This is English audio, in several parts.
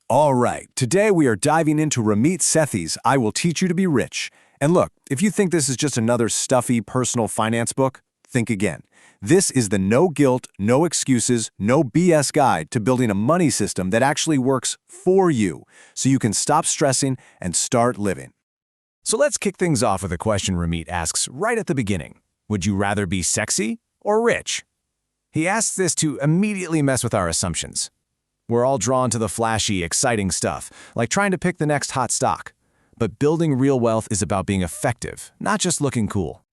All right, today we are diving into Ramit Sethi's I Will Teach You to Be Rich. And look, if you think this is just another stuffy personal finance book, think again. This is the no guilt, no excuses, no BS guide to building a money system that actually works for you, so you can stop stressing and start living. So let's kick things off with a question Ramit asks right at the beginning. Would you rather be sexy or rich? He asks this to immediately mess with our assumptions. We're all drawn to the flashy, exciting stuff, like trying to pick the next hot stock. But building real wealth is about being effective, not just looking cool.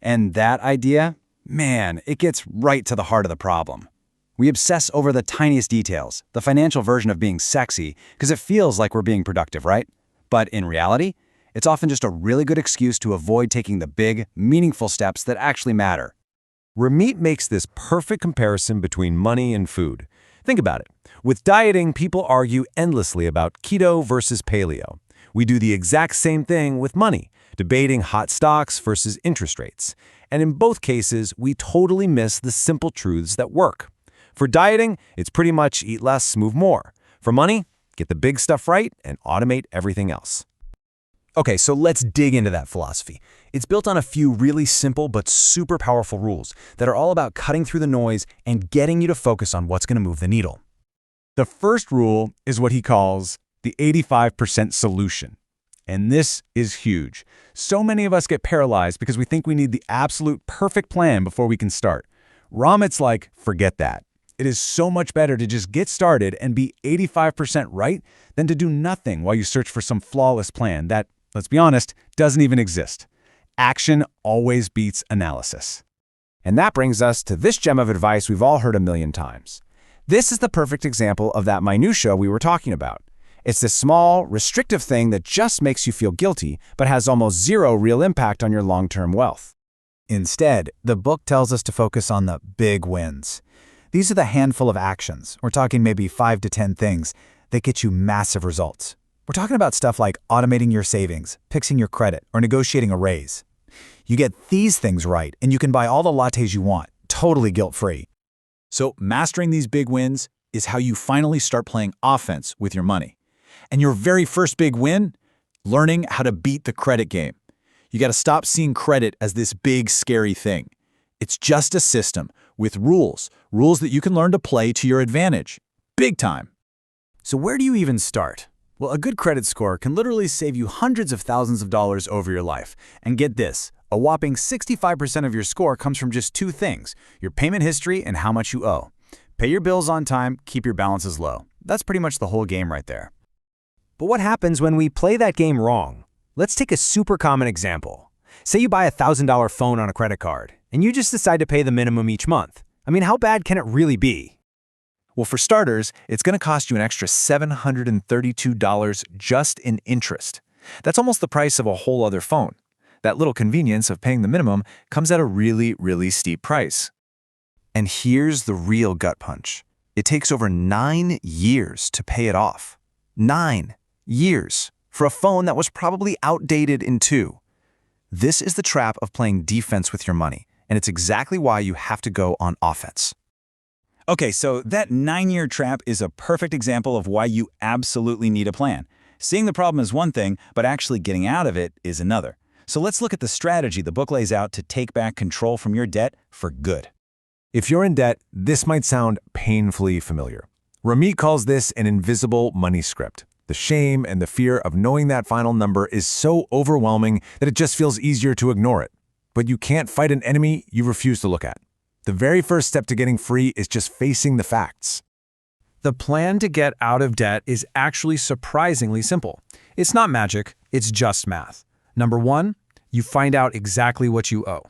And that idea, man, it gets right to the heart of the problem. We obsess over the tiniest details, the financial version of being sexy, because it feels like we're being productive, right? But in reality, it's often just a really good excuse to avoid taking the big, meaningful steps that actually matter. Ramit makes this perfect comparison between money and food. Think about it. With dieting, people argue endlessly about keto versus paleo. We do the exact same thing with money, debating hot stocks versus interest rates. And in both cases, we totally miss the simple truths that work. For dieting, it's pretty much eat less, move more. For money, get the big stuff right and automate everything else. Okay, so let's dig into that philosophy. It's built on a few really simple but super powerful rules that are all about cutting through the noise and getting you to focus on what's going to move the needle. The first rule is what he calls the 85% solution. And this is huge. So many of us get paralyzed because we think we need the absolute perfect plan before we can start. Ramit's like, forget that. It is so much better to just get started and be 85% right than to do nothing while you search for some flawless plan that, let's be honest, doesn't even exist. Action always beats analysis. And that brings us to this gem of advice we've all heard a million times. This is the perfect example of that minutia we were talking about. It's this small, restrictive thing that just makes you feel guilty, but has almost zero real impact on your long-term wealth. Instead, the book tells us to focus on the big wins. These are the handful of actions, we're talking maybe 5 to 10 things, that get you massive results. We're talking about stuff like automating your savings, fixing your credit, or negotiating a raise. You get these things right, and you can buy all the lattes you want, totally guilt-free. So mastering these big wins is how you finally start playing offense with your money. And your very first big win? Learning how to beat the credit game. You got to stop seeing credit as this big, scary thing. It's just a system with rules that you can learn to play to your advantage. Big time. So where do you even start? Well, a good credit score can literally save you hundreds of thousands of dollars over your life. And get this, a whopping 65% of your score comes from just 2 things, your payment history and how much you owe. Pay your bills on time, keep your balances low. That's pretty much the whole game right there. But what happens when we play that game wrong? Let's take a super common example. Say you buy a $1,000 phone on a credit card, and you just decide to pay the minimum each month. I mean, how bad can it really be? Well, for starters, it's going to cost you an extra $732 just in interest. That's almost the price of a whole other phone. That little convenience of paying the minimum comes at a really, really steep price. And here's the real gut punch. It takes over 9 years to pay it off. 9 years for a phone that was probably outdated in 2. This is the trap of playing defense with your money, and it's exactly why you have to go on offense. Okay, so that 9-year trap is a perfect example of why you absolutely need a plan. Seeing the problem is one thing, but actually getting out of it is another. So let's look at the strategy the book lays out to take back control from your debt for good. If you're in debt, this might sound painfully familiar. Ramit calls this an invisible money script. The shame and the fear of knowing that final number is so overwhelming that it just feels easier to ignore it. But you can't fight an enemy you refuse to look at. The very first step to getting free is just facing the facts. The plan to get out of debt is actually surprisingly simple. It's not magic, it's just math. Number 1, you find out exactly what you owe.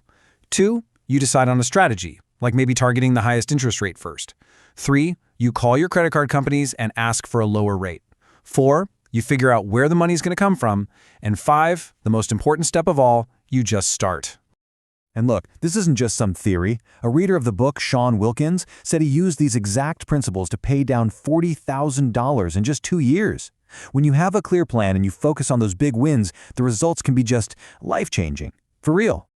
2, you decide on a strategy, like maybe targeting the highest interest rate first. 3, you call your credit card companies and ask for a lower rate. 4, you figure out where the money's going to come from. And 5, the most important step of all, you just start. And look, this isn't just some theory. A reader of the book, Sean Wilkins, said he used these exact principles to pay down $40,000 in just 2 years. When you have a clear plan and you focus on those big wins, the results can be just life-changing. For real.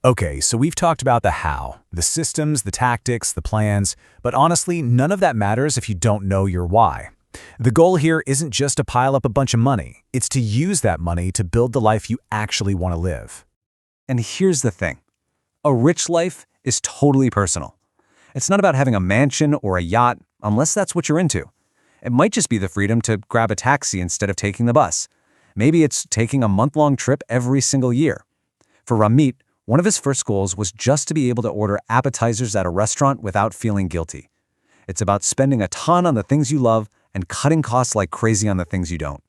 Okay, so we've talked about the how, the systems, the tactics, the plans, but honestly, none of that matters if you don't know your why. The goal here isn't just to pile up a bunch of money. It's to use that money to build the life you actually want to live. And here's the thing. A rich life is totally personal. It's not about having a mansion or a yacht, unless that's what you're into. It might just be the freedom to grab a taxi instead of taking the bus. Maybe it's taking a month-long trip every single year. For Ramit, one of his first goals was just to be able to order appetizers at a restaurant without feeling guilty. It's about spending a ton on the things you love and cutting costs like crazy on the things you don't.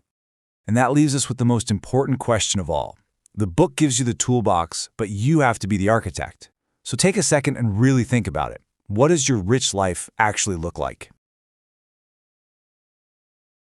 And that leaves us with the most important question of all. The book gives you the toolbox, but you have to be the architect. So take a second and really think about it. What does your rich life actually look like?